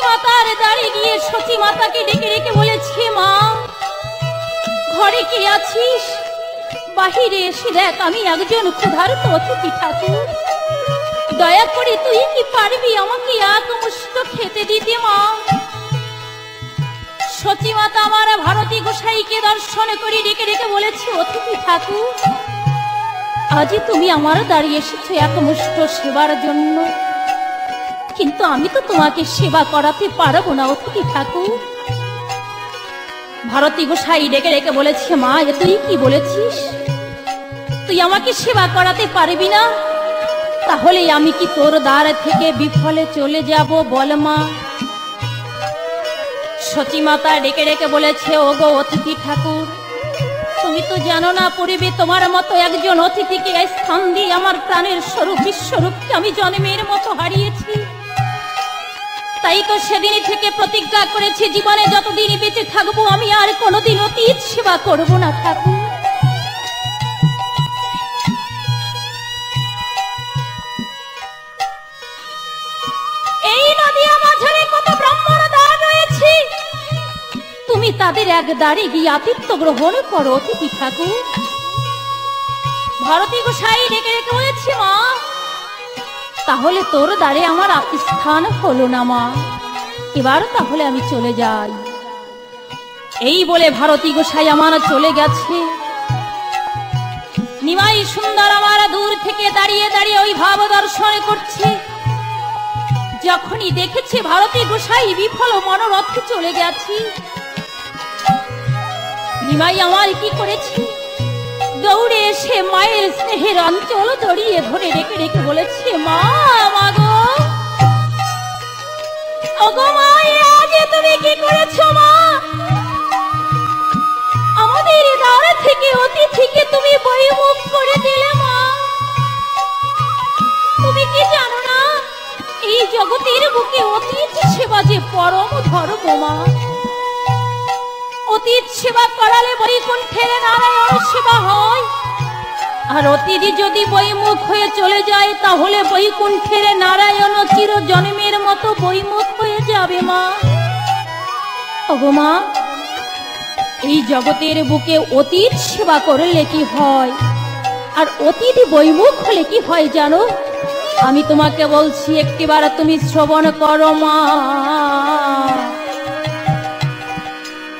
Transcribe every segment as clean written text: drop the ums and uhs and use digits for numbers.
মাতার দাঁড়িয়ে গিয়ে সতী মাতাকে ডেকে ডেকে বলেছে, মা ঘরে কে আছিস? বাহিরে এসে দেখ, আমি একজন ক্ষুধার্ত অতিথি ঠাকুর। দয়া করে তুই কি পারবি আমাকে এক মুষ্ট খেতে দিতে? মা সতী মাতা আমার ভারতী গোসাইকে দর্শন করে ডেকে ডেকে বলেছে, অতিথি ঠাকুর আজই তুমি আমার দাঁড়িয়ে এসেছো এক মুষ্ট সেবার জন্য, কিন্তু আমি তো তোমাকে সেবা করাতে পারবো না অতিথি ঠাকুর। ভারতী গোসাই ডেকে ডেকে বলেছে, মা এ তুই কি বলেছিস? তুই আমাকে সেবা করাতে পারবি না? তাহলে আমি কি তোর দ্বার থেকে বিফলে চলে যাব? বল মা। সতী মাতা ডেকে ডেকে বলেছে, ওগো অতিথি ঠাকুর, তুমি তো জানো না পূর্বে তোমার মতো একজন অতিথিকে স্থান দিয়ে আমার প্রাণের স্বরূপ বিশ্বরূপকে আমি জন্মের মতো হারিয়েছি। তাই তো সেদিন থেকে প্রতিজ্ঞা করেছি, জীবনে যতদিন বেঁচে থাকবো আমি আর কোনোদিন অতীত সেবা করব না ঠাকুর। এই নদীর মাঝে কত ব্রাহ্মণ দাঁড় রয়েছে, তুমি তাদের এক দাঁড়ে গিয়ে আতিথ্য গ্রহণ করো অতিথি ঠাকুর। ভারতী গোসাই ডেকে ডেকে বলেছে, মা তাহলে তোর দ্বারে আমার স্থান হলো না মা, এবার তাহলে আমি চলে যাই। এই বলে ভারতী গোসাই আমার চলে গেছে। নিমাই সুন্দর আমার দূর থেকে দাঁড়িয়ে দাঁড়িয়ে ওই ভাব দর্শন করছে। যখনই দেখেছে ভারতী গোসাই বিফল মনোরথে চলে গেছে, নিমাই আমার কি করেছে, দৌড়ে এসে মায়ের স্নেহের অঞ্চল জড়িয়ে ধরে ডেকে ডেকে বলেছে, মা মাগো, ওগো মা আজ তুমি কি করেছো? মা আমাদের দ্বার থেকে অতিথিকে তুমি বহির্মুখ করে দিলে। মা তুমি কি জানো না এই জগতের বুকে অতিথি সেবা যে পরম ধর্ম? মা অতীত সেবা করালে বৈকুণ্ঠের নারায়ণ সেবা হয়, আর অতিথি যদি বৈমুখ হয়ে চলে যায় তাহলে বৈকুণ্ঠের নারায়ণ চির জন্মের মতো বৈমুখ হয়ে যাবে। মা ওগো মা, এই জগতের বুকে অতীত সেবা করলে কি হয়, আর অতিথি বৈমুখ হলে কি হয় জানো? আমি তোমাকে বলছি, একটিবার তুমি শ্রবণ করো মা।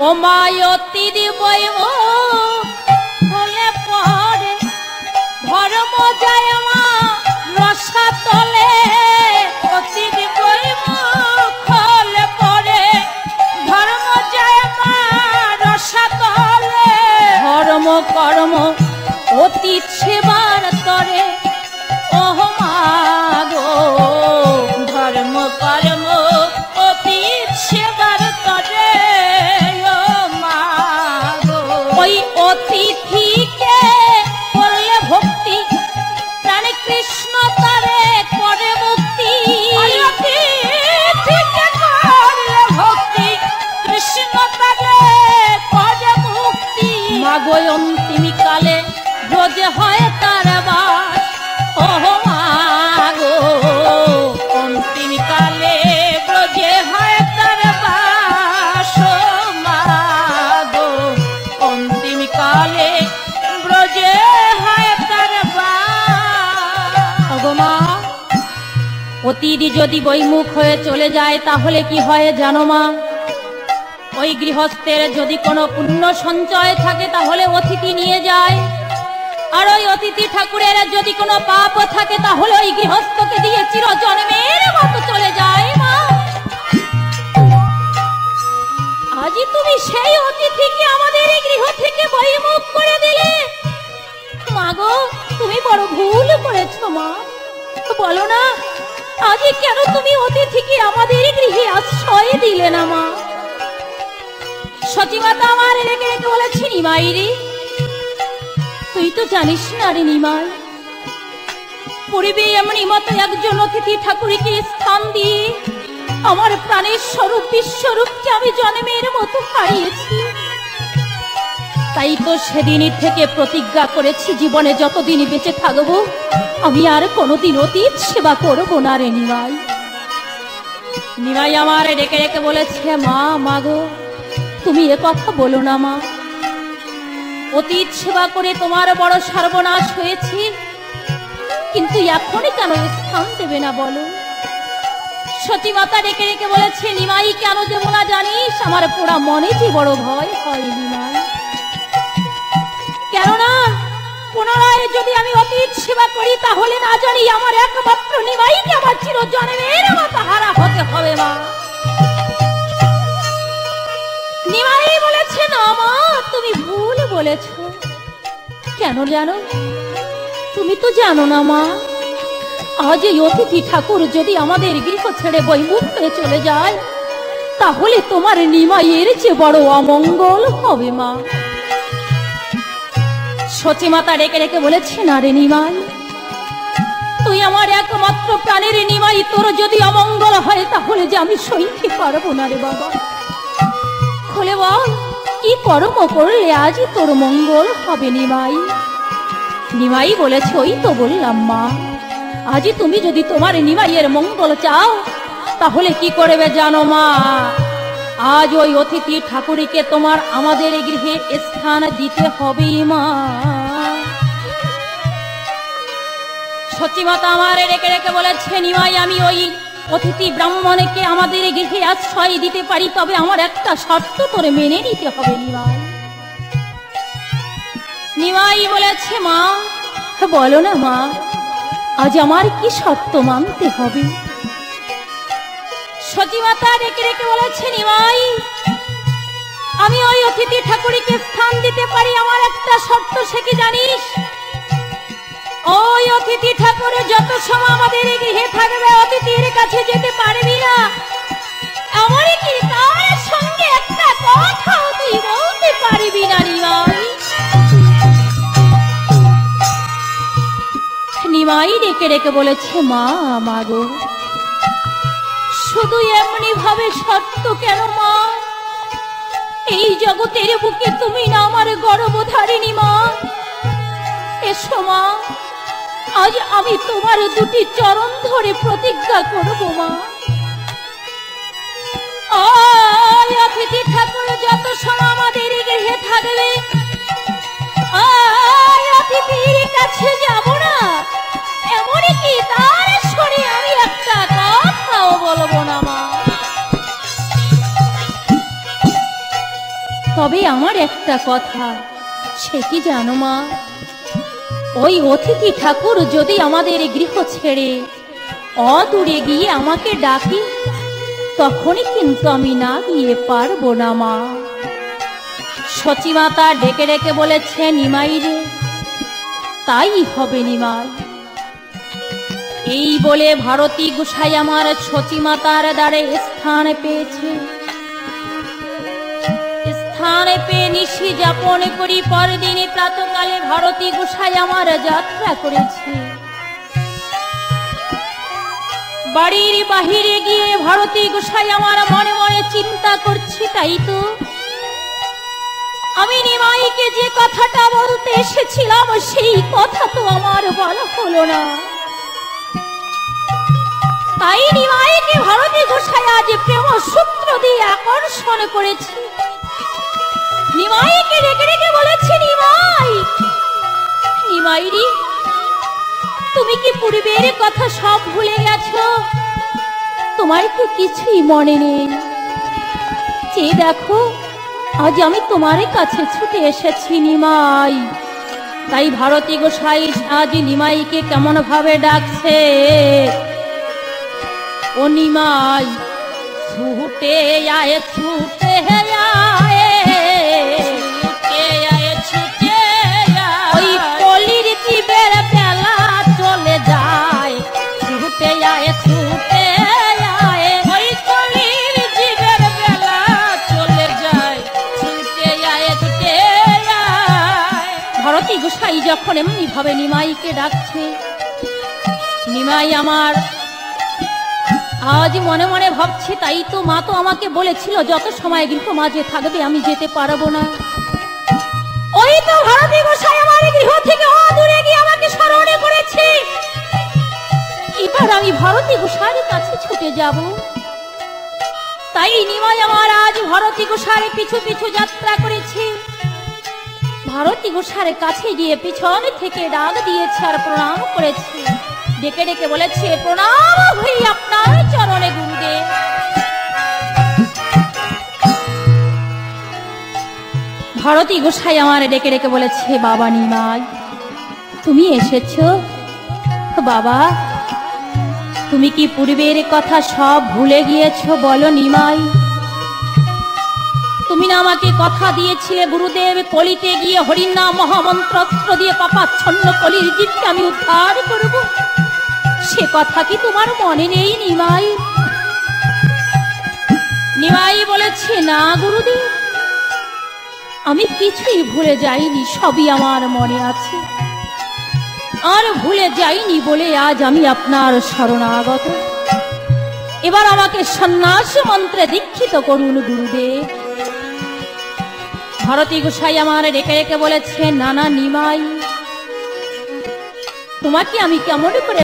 ও মা অতিথি বৈমুখ হলে পরে ধর্ম যায় মা রসা তলে। অতিথি বৈমুখ হলে পরে ধর্ম যায় মা রসা তলে। ধর্ম কর্ম অতীত সেবার তরে, ওহ মা গো ধর্ম কর্ম অতীত সেবার তরে। ওই অতিথিকে করলে ভক্তি, প্রাণে কৃষ্ণ তারে করে মুক্তি। অতিথিকে করলে ভক্তি, কৃষ্ণ তারে করে মুক্তি। মাগো অন্তিম কালে ব্রজে হয় তার বাস। ওহ মাগো অন্তিম কালে ব্রজে হয় তার বাস। মাগো অন্তিম কালে ব্রজে হয় তার বাস। ওগো মা, অতিথি যদি বৈমুখ হয়ে চলে যায় তাহলে কি হয় জানো মা? ওই গৃহস্থের যদি কোনো পুণ্য সঞ্চয় থাকে তাহলে অতিথি নিয়ে যায়, আর ওই অতিথি ঠাকুরের যদি কোনো পাপ থাকে তাহলে ওই গৃহস্থকে দিয়ে চিরজন্মের মতো চলে যায়। মা আজই তুমি সেই অতিথিকে আমাদের এই গৃহ থেকে বহির্মুখ করে দিলে। মাগো তুমি বড় ভুল করেছো মা, বলো না আজই কেন তুমি অতিথিকে আমাদের গৃহে আশ্রয় দিলে না? মা সতী মাতা আমার রেগে রেগে বলেছি, নিমাই রে তুই তো জানিস না রে নিমাই, পূর্বে এমনি মতো একজন অতিথি ঠাকুরকে স্থান দিয়ে আমার প্রাণের স্বরূপ বিশ্বরূপকে আমি জন্মের মতো হারিয়েছি। তাই তো সেদিন থেকে প্রতিজ্ঞা করেছি, জীবনে যতদিন বেঁচে থাকবো আমি আর কোনোদিন অতীত সেবা করব না রে নিমাই। নিমাই আমার ডেকে ডেকে বলেছে, মা মাগো তুমি এ কথা বলো না মা, অতীত সেবা করে তোমার বড় সর্বনাশ হয়েছে, কিন্তু এখনই কেন স্থান দেবে না বলো? সতী মাতা ডেকে ডেকে বলেছে, নিমাই কেন দেব না জানিস? আমার পোড়া মনে যে বড় ভয় হয় নিমাই, কেননা পুনরায় যদি আমি অতীত সেবা করি তাহলে না জানি আমার একমাত্র নিমাইকে আমার চিরজন্মের মাতাহারা হতে হবে মা। নিমাই বলেছে, না মা তুমি ভুল বলেছ। কেন জানো? তুমি তো জানো না মা, আজ এই অতিথি ঠাকুর যদি আমাদের গৃহ ছেড়ে বৈমুখ হয়ে চলে যায় তাহলে তোমার নিমাইয়ের চেয়ে বড় অমঙ্গল হবে মা। সচী মাতা ডেকে ডেকে বলেছে, না রে নিমাই, তুই আমার একমাত্র প্রাণের নিমাই, তোর যদি অমঙ্গল হয় তাহলে যে আমি সইতে পারবো না রে বাবা। খুলে বল, কি কর্ম করলে আজ তোর মঙ্গল হবে নিমাই? নিমাই বলেছে, ওই তো বললাম মা, আজ তুমি যদি তোমার নিমাইয়ের মঙ্গল চাও তাহলে কি করবে জানো মা? আজ ওই অতিথি ঠাকুরকে তোমার আমাদের গৃহে স্থান দিতে হবে মা। সচী মাতা আমার রেখে রেখে বলেছে, নিমাই আমি ওই অতিথি ব্রাহ্মণকে আমাদের গৃহে আশ্রয় দিতে পারি, তবে আমার একটা শর্ত তোরে মেনে নিতে হবে নিমাই। নিমাই বলেছে, মা বলো না মা, আজ আমার কি শর্ত মানতে হবে? সচী মাতা রেখে রেখে বলেছে, নিমাই আমি ওই অতিথি ঠাকুরকে স্থান দিতে পারি, আমার একটা শর্ত, সে কি জানিস? ওই অতিথি ঠাকুর যত সময় আমাদের গৃহে থাকবে অতিথির কাছে যেতে পারবি না, এমনকি তার সঙ্গে একটা কথাও তুই বলতে পারবি না নিমাই। নিমাই ডেকে ডেকে বলেছে, মা মাগো শুধু এমনি ভাবে শর্ত কেন মা? এই জগতের বুকে তুমি না আমার গর্ভধারিণী মা। এসো মা, আজ আমি তোমার দুটি চরণ ধরে প্রতিজ্ঞা করব মা। ওই অতিথি ঠাকুর যত সময় আমাদের গৃহে থাকবে ওই অতিথির কাছে যাব না, এমনকি তার শরীরে আমি একটা কথাও বলবো না মা। তবে আমার একটা কথা, সে কি জানো মা? ওই অতিথি ঠাকুর যদি আমাদের গৃহ ছেড়ে অদূরে গিয়ে আমাকে ডাকি তখনই কিন্তু আমি না গিয়ে পারবো না মা। সচী মাতা ডেকে ডেকে বলেছে, নিমাই রে তাই হবে নিমাই। এই বলে ভারতী গোসাই আমার সচী মাতার দ্বারে স্থান পেয়েছে। স্থান পেয়ে নিশি যাপন করি পরদিনে প্রাতকালে ভারতী গোসাই আমার যাত্রা করেছে। বাড়ির বাহিরে গিয়ে ভারতী গোসাই আমার মনে মনে চিন্তা করছি, তাই তো আমি নিমাইকে যে কথাটা বলতে এসেছিলাম সেই কথা তো আমার বলা হলো না। তাই নিমাইকে ভারতী গোসাই আজ প্রেম সূত্র দিয়ে আকর্ষণ করেছে। নিমাইকে ডেকে ডেকে বলেছে, নিমাই নিমাই রে তুমি কি পূর্বের কথা সব ভুলে গেছো? তোমার কি কিছুই মনে নেই? যে দেখো আজ আমি তোমার কাছে ছুটে এসেছি নিমাই। তাই ভারতী গোসাই আজ নিমাইকে কেমন ভাবে ডাকছে, ও নিমাই ছুটে আয় ছুটে আয়, ওই কলির জীবের বেলা চলে যায়, ছুটে আয় ছুটে আয়, ওই কলির জীবের বেলা চলে যায়, ছুটে আয় ছুটে আয়। ভারতী গোসাই যখন এমনি ভাবে নিমাইকে ডাকছে, নিমাই আমার আজ মনে মনে ভাবছে, তাই তো মা তো আমাকে বলেছিল যত সময় গৃহ মাঝে থাকবে আমি যেতে পারবো না। ওই তো ভারতী গোসাই আমার গৃহ থেকে অদূরে গিয়ে আমাকে স্মরণ করেছে। এবার আমি ভারতী গোসাইয়ের কাছে ছুটে যাব। তাই নিমাই আমার আজ ভারতী গোসার পিছু পিছু যাত্রা করেছে। ভারতী গোসার কাছে গিয়ে পিছন থেকে ডাক দিয়েছে আর প্রণাম করেছে, ডেকে ডেকে বলেছে, প্রণাম হই আপনার চরণে গুরুদেব। ভারতী গোসাই আমার ডেকে ডেকে বলেছে, বাবা নিমাই তুমি এসেছো? বাবা তুমি কি পূর্বের কথা সব ভুলে গিয়েছো? বলো নিমাই, তুমি না আমাকে কথা দিয়েছিলে গুরুদেব কলিতে গিয়ে হরির নাম মহামন্ত্রস্ত্র দিয়ে পাপাচ্ছন্ন কলির জীবকে আমি উদ্ধার করব, সে কথা কি তোমার মনে নেই নিমাই? নিমাই বলেছে, না গুরুদেব আমি কিছুই ভুলে যাইনি, সবই আমার মনে আছে, আর ভুলে যাইনি বলে আজ আমি আপনার শরণাগত। এবার আমাকে সন্ন্যাস মন্ত্রে দীক্ষিত করুন গুরুদেব। ভারতী গোসাই আমার ডেকে ডেকে বলেছে, নানা নিমাই তোমাকে আমি কেমন করে